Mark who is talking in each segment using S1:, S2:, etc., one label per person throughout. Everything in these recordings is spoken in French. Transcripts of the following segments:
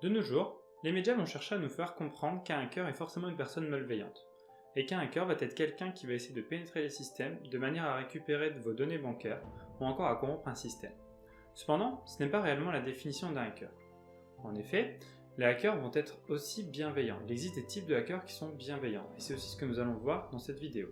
S1: De nos jours, les médias vont chercher à nous faire comprendre qu'un hacker est forcément une personne malveillante, et qu'un hacker va être quelqu'un qui va essayer de pénétrer les systèmes de manière à récupérer de vos données bancaires ou encore à corrompre un système. Cependant, ce n'est pas réellement la définition d'un hacker. En effet, les hackers vont être aussi bienveillants. Il existe des types de hackers qui sont bienveillants, et c'est aussi ce que nous allons voir dans cette vidéo.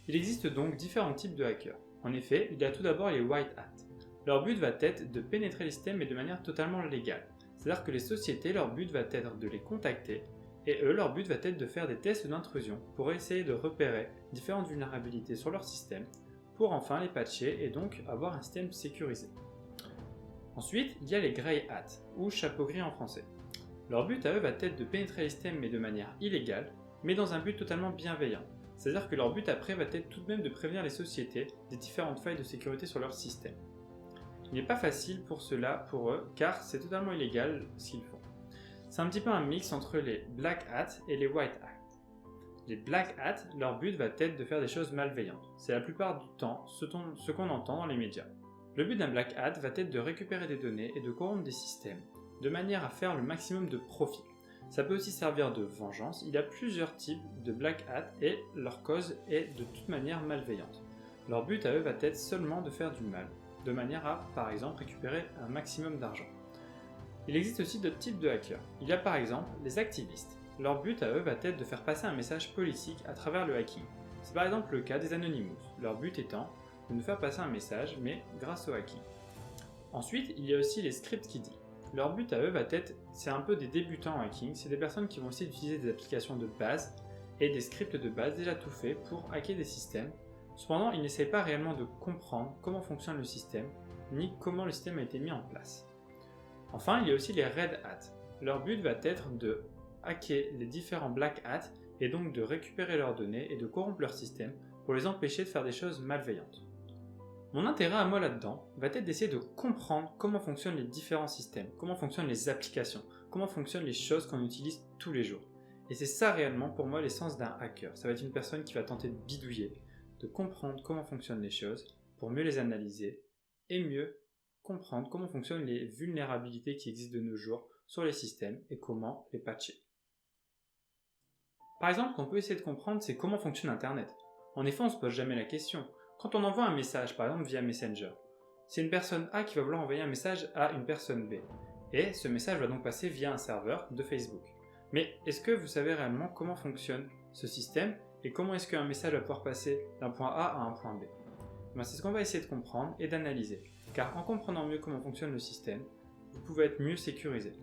S1: Il existe donc différents types de hackers. En effet, il y a tout d'abord les white hats. Leur but va être de pénétrer les systèmes mais de manière totalement légale. C'est-à-dire que les sociétés, leur but va être de les contacter et eux, leur but va être de faire des tests d'intrusion pour essayer de repérer différentes vulnérabilités sur leur système pour enfin les patcher et donc avoir un système sécurisé. Ensuite, il y a les grey hats, ou chapeau gris en français. Leur but à eux va être de pénétrer les systèmes mais de manière illégale, mais dans un but totalement bienveillant. C'est-à-dire que leur but après va être tout de même de prévenir les sociétés des différentes failles de sécurité sur leur système. Il n'est pas facile pour cela pour eux, car c'est totalement illégal ce qu'ils font. C'est un petit peu un mix entre les black hats et les white hats. Les black hats, leur but va être de faire des choses malveillantes. C'est la plupart du temps ce qu'on entend dans les médias. Le but d'un black hat va être de récupérer des données et de corrompre des systèmes, de manière à faire le maximum de profit. Ça peut aussi servir de vengeance. Il y a plusieurs types de black hats et leur cause est de toute manière malveillante. Leur but à eux va être seulement de faire du mal, de manière à, par exemple, récupérer un maximum d'argent. Il existe aussi d'autres types de hackers. Il y a par exemple les activistes. Leur but à eux va être de faire passer un message politique à travers le hacking. C'est par exemple le cas des Anonymous. Leur but étant de nous faire passer un message, mais grâce au hacking. Ensuite, il y a aussi les script kiddie. Leur but à eux va être, c'est un peu des débutants en hacking, c'est des personnes qui vont essayer d'utiliser des applications de base et des scripts de base déjà tout faits pour hacker des systèmes. Cependant, ils n'essayent pas réellement de comprendre comment fonctionne le système, ni comment le système a été mis en place. Enfin, il y a aussi les red hats. Leur but va être de hacker les différents black hats et donc de récupérer leurs données et de corrompre leur système pour les empêcher de faire des choses malveillantes. Mon intérêt à moi là-dedans va être d'essayer de comprendre comment fonctionnent les différents systèmes, comment fonctionnent les applications, comment fonctionnent les choses qu'on utilise tous les jours. Et c'est ça réellement pour moi l'essence d'un hacker. Ça va être une personne qui va tenter de bidouiller, de comprendre comment fonctionnent les choses pour mieux les analyser et mieux comprendre comment fonctionnent les vulnérabilités qui existent de nos jours sur les systèmes et comment les patcher. Par exemple, ce qu'on peut essayer de comprendre, c'est comment fonctionne Internet. En effet, on ne se pose jamais la question. Quand on envoie un message, par exemple via Messenger, c'est une personne A qui va vouloir envoyer un message à une personne B. Et ce message va donc passer via un serveur de Facebook. Mais est-ce que vous savez réellement comment fonctionne ce système et comment est-ce qu'un message va pouvoir passer d'un point A à un point B? C'est ce qu'on va essayer de comprendre et d'analyser. Car en comprenant mieux comment fonctionne le système, vous pouvez être mieux sécurisé.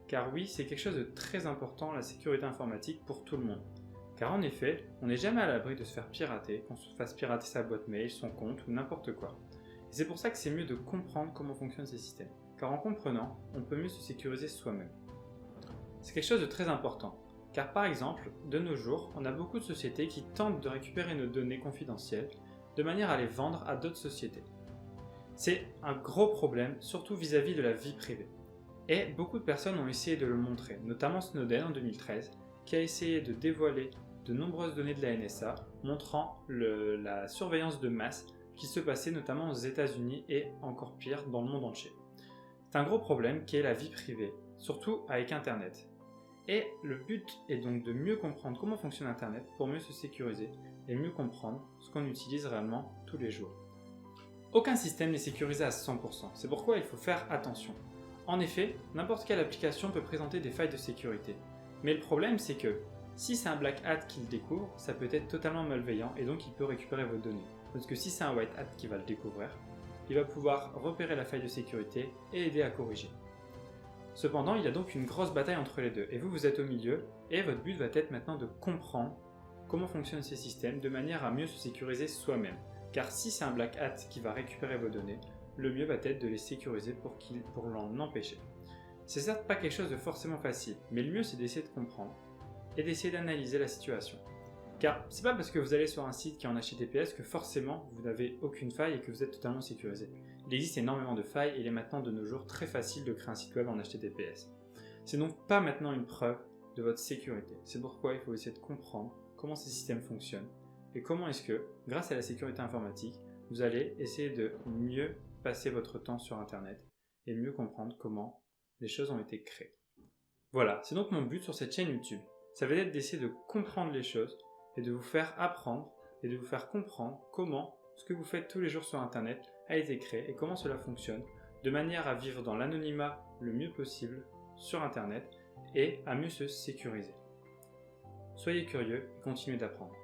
S1: Car oui, c'est quelque chose de très important, la sécurité informatique, pour tout le monde. Car en effet, on n'est jamais à l'abri de se faire pirater, qu'on se fasse pirater sa boîte mail, son compte ou n'importe quoi. Et c'est pour ça que c'est mieux de comprendre comment fonctionnent ces systèmes. Car en comprenant, on peut mieux se sécuriser soi-même. C'est quelque chose de très important. Car par exemple, de nos jours, on a beaucoup de sociétés qui tentent de récupérer nos données confidentielles de manière à les vendre à d'autres sociétés. C'est un gros problème, surtout vis-à-vis de la vie privée. Et beaucoup de personnes ont essayé de le montrer, notamment Snowden en 2013, qui a essayé de dévoiler de nombreuses données de la NSA montrant la surveillance de masse qui se passait notamment aux États-Unis et encore pire dans le monde entier. C'est un gros problème qui est la vie privée, surtout avec Internet. Et le but est donc de mieux comprendre comment fonctionne Internet pour mieux se sécuriser et mieux comprendre ce qu'on utilise réellement tous les jours. Aucun système n'est sécurisé à 100%, c'est pourquoi il faut faire attention. En effet, n'importe quelle application peut présenter des failles de sécurité. Mais le problème, c'est que si c'est un black hat qui le découvre, ça peut être totalement malveillant et donc il peut récupérer vos données. Parce que si c'est un white hat qui va le découvrir, il va pouvoir repérer la faille de sécurité et aider à corriger. Cependant, il y a donc une grosse bataille entre les deux et vous êtes au milieu et votre but va être maintenant de comprendre comment fonctionnent ces systèmes de manière à mieux se sécuriser soi-même. Car si c'est un black hat qui va récupérer vos données, le mieux va être de les sécuriser pour l'en empêcher. C'est certes pas quelque chose de forcément facile, mais le mieux c'est d'essayer de comprendre et d'essayer d'analyser la situation. Car c'est pas parce que vous allez sur un site qui est en HTTPS que forcément vous n'avez aucune faille et que vous êtes totalement sécurisé. Il existe énormément de failles et il est maintenant de nos jours très facile de créer un site web en HTTPS. C'est donc pas maintenant une preuve de votre sécurité. C'est pourquoi il faut essayer de comprendre comment ces systèmes fonctionnent et comment est-ce que, grâce à la sécurité informatique, vous allez essayer de mieux passer votre temps sur Internet et mieux comprendre comment les choses ont été créées. Voilà, c'est donc mon but sur cette chaîne YouTube. Ça va être d'essayer de comprendre les choses et de vous faire apprendre et de vous faire comprendre comment ce que vous faites tous les jours sur Internet a été créé et comment cela fonctionne, de manière à vivre dans l'anonymat le mieux possible sur Internet et à mieux se sécuriser. Soyez curieux et continuez d'apprendre.